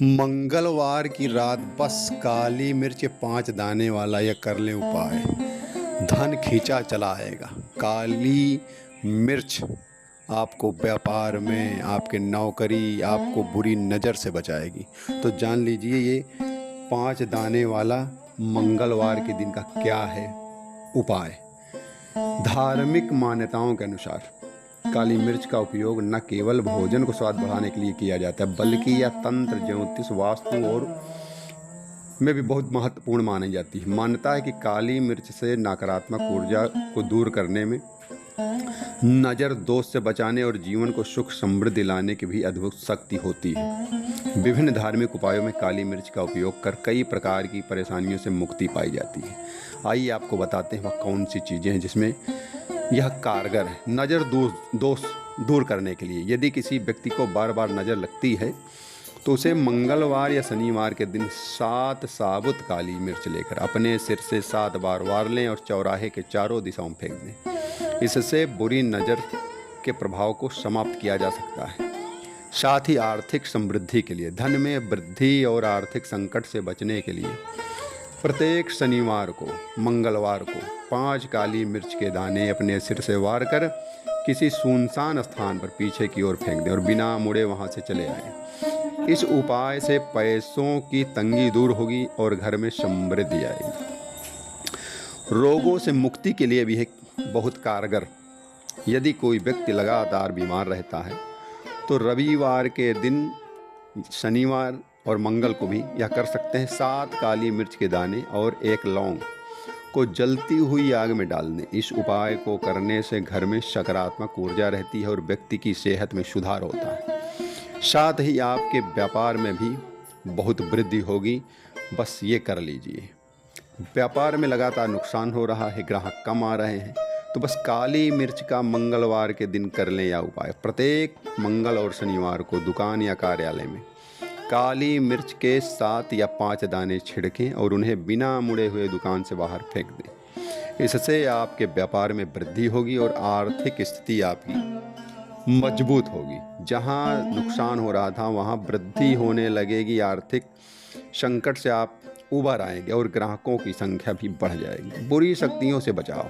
मंगलवार की रात बस काली मिर्च 5 दाने वाला यह कर लें उपाय, धन खींचा चला आएगा। काली मिर्च आपको व्यापार में, आपके नौकरी, आपको बुरी नज़र से बचाएगी। तो जान लीजिए ये 5 दाने वाला मंगलवार के दिन का क्या है उपाय। धार्मिक मान्यताओं के अनुसार काली मिर्च का उपयोग न केवल भोजन को स्वाद बढ़ाने के लिए किया जाता है, बल्कि यह तंत्र, ज्योतिष, वास्तु और में भी बहुत महत्वपूर्ण मानी जाती है। मान्यता है कि काली मिर्च से नकारात्मक ऊर्जा को दूर करने में, नज़र दोष से बचाने और जीवन को सुख समृद्धि लाने की भी अद्भुत शक्ति होती है। विभिन्न धार्मिक उपायों में काली मिर्च का उपयोग कर कई प्रकार की परेशानियों से मुक्ति पाई जाती है। आइए आपको बताते हैं वह कौन सी चीज़ें हैं जिसमें यह कारगर है। नज़र दोष दूर करने के लिए यदि किसी व्यक्ति को बार बार नज़र लगती है तो उसे मंगलवार या शनिवार के दिन 7 साबुत काली मिर्च लेकर अपने सिर से 7 बार वार लें और चौराहे के चारों दिशाओं में फेंक दें। इससे बुरी नज़र के प्रभाव को समाप्त किया जा सकता है। साथ ही आर्थिक समृद्धि के लिए, धन में वृद्धि और आर्थिक संकट से बचने के लिए प्रत्येक शनिवार को, मंगलवार को 5 काली मिर्च के दाने अपने सिर से वार कर किसी सुनसान स्थान पर पीछे की ओर फेंक दें और बिना मुड़े वहां से चले आएं। इस उपाय से पैसों की तंगी दूर होगी और घर में समृद्धि आएगी। रोगों से मुक्ति के लिए भी है बहुत कारगर। यदि कोई व्यक्ति लगातार बीमार रहता है तो रविवार के दिन, शनिवार और मंगल को भी यह कर सकते हैं। 7 काली मिर्च के दाने और 1 लौंग को जलती हुई आग में डाल दें। इस उपाय को करने से घर में सकारात्मक ऊर्जा रहती है और व्यक्ति की सेहत में सुधार होता है। साथ ही आपके व्यापार में भी बहुत वृद्धि होगी। बस ये कर लीजिए। व्यापार में लगातार नुकसान हो रहा है, ग्राहक कम आ रहे हैं, तो बस काली मिर्च का मंगलवार के दिन कर लें यह उपाय। प्रत्येक मंगल और शनिवार को दुकान या कार्यालय में काली मिर्च के 7 या 5 दाने छिड़कें और उन्हें बिना मुड़े हुए दुकान से बाहर फेंक दें। इससे आपके व्यापार में वृद्धि होगी और आर्थिक स्थिति आपकी मजबूत होगी। जहां नुकसान हो रहा था वहां वृद्धि होने लगेगी। आर्थिक संकट से आप उबर आएंगे और ग्राहकों की संख्या भी बढ़ जाएगी। बुरी शक्तियों से बचाओ।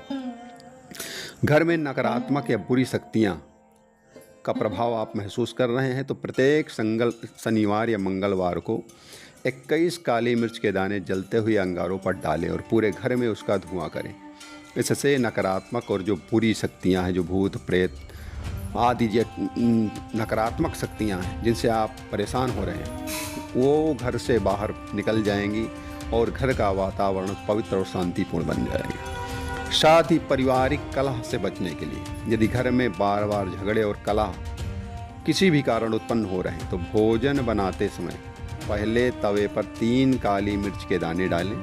घर में नकारात्मक या बुरी शक्तियां का प्रभाव आप महसूस कर रहे हैं तो प्रत्येक शनिवार या मंगलवार को 21 काली मिर्च के दाने जलते हुए अंगारों पर डालें और पूरे घर में उसका धुआं करें। इससे नकारात्मक और जो बुरी शक्तियां हैं, जो भूत प्रेत आदि नकारात्मक शक्तियां हैं जिनसे आप परेशान हो रहे हैं, वो घर से बाहर निकल जाएंगी और घर का वातावरण पवित्र और शांतिपूर्ण बन जाएगा। साथ ही पारिवारिक कलह से बचने के लिए यदि घर में बार बार झगड़े और कलह किसी भी कारण उत्पन्न हो रहे हैं तो भोजन बनाते समय पहले तवे पर 3 काली मिर्च के दाने डालें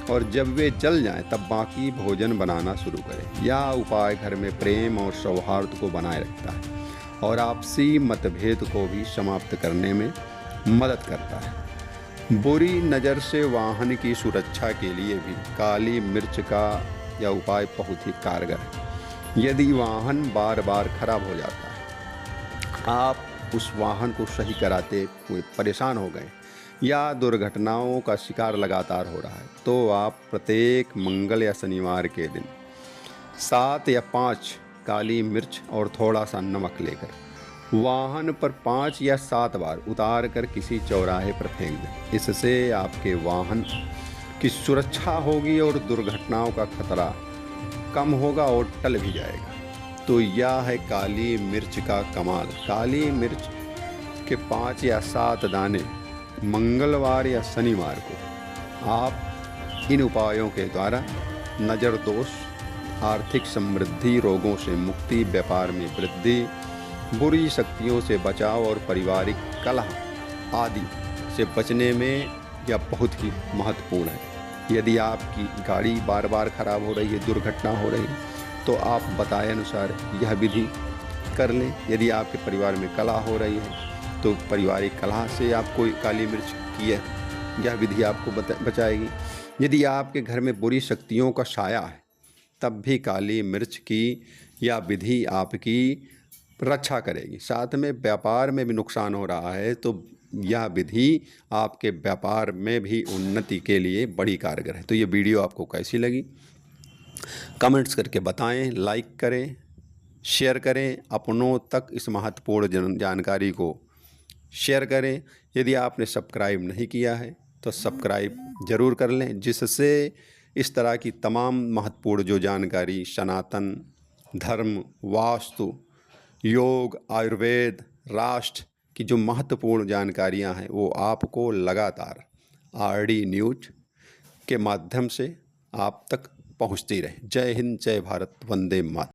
और जब वे जल जाएं तब बाकी भोजन बनाना शुरू करें। यह उपाय घर में प्रेम और सौहार्द को बनाए रखता है और आपसी मतभेद को भी समाप्त करने में मदद करता है। बुरी नज़र से वाहन की सुरक्षा के लिए भी काली मिर्च का यह उपाय बहुत ही कारगर है। यदि वाहन बार बार खराब हो जाता है, आप उस वाहन को सही कराते हुए परेशान हो गए या दुर्घटनाओं का शिकार लगातार हो रहा है, तो आप प्रत्येक मंगल या शनिवार के दिन 7 या 5 काली मिर्च और थोड़ा सा नमक लेकर वाहन पर 5 या 7 बार उतार कर किसी चौराहे पर फेंक दें। इससे आपके वाहन की सुरक्षा होगी और दुर्घटनाओं का खतरा कम होगा और टल भी जाएगा। तो यह है काली मिर्च का कमाल। काली मिर्च के 5 या 7 दाने मंगलवार या शनिवार को आप इन उपायों के द्वारा नज़र दोष, आर्थिक समृद्धि, रोगों से मुक्ति, व्यापार में वृद्धि, बुरी शक्तियों से बचाव और पारिवारिक कलह आदि से बचने में यह बहुत ही महत्वपूर्ण है। यदि आपकी गाड़ी बार बार खराब हो रही है, दुर्घटना हो रही है, तो आप बताए अनुसार यह विधि कर लें। यदि आपके परिवार में कलह हो रही है तो पारिवारिक कलह से आप कोई काली मिर्च की है, यह विधि आपको बचाएगी। यदि आपके घर में बुरी शक्तियों का साया है तब भी काली मिर्च की यह विधि आपकी रक्षा करेगी। साथ में व्यापार में भी नुकसान हो रहा है तो यह विधि आपके व्यापार में भी उन्नति के लिए बड़ी कारगर है। तो ये वीडियो आपको कैसी लगी कमेंट्स करके बताएं, लाइक करें, शेयर करें, अपनों तक इस महत्वपूर्ण जानकारी को शेयर करें। यदि आपने सब्सक्राइब नहीं किया है तो सब्सक्राइब ज़रूर कर लें, जिससे इस तरह की तमाम महत्वपूर्ण जो जानकारी सनातन धर्म, वास्तु, योग, आयुर्वेद, राष्ट्र की जो महत्वपूर्ण जानकारियां हैं वो आपको लगातार आरडी न्यूज के माध्यम से आप तक पहुंचती रहे। जय हिंद, जय भारत, वंदे मातरम।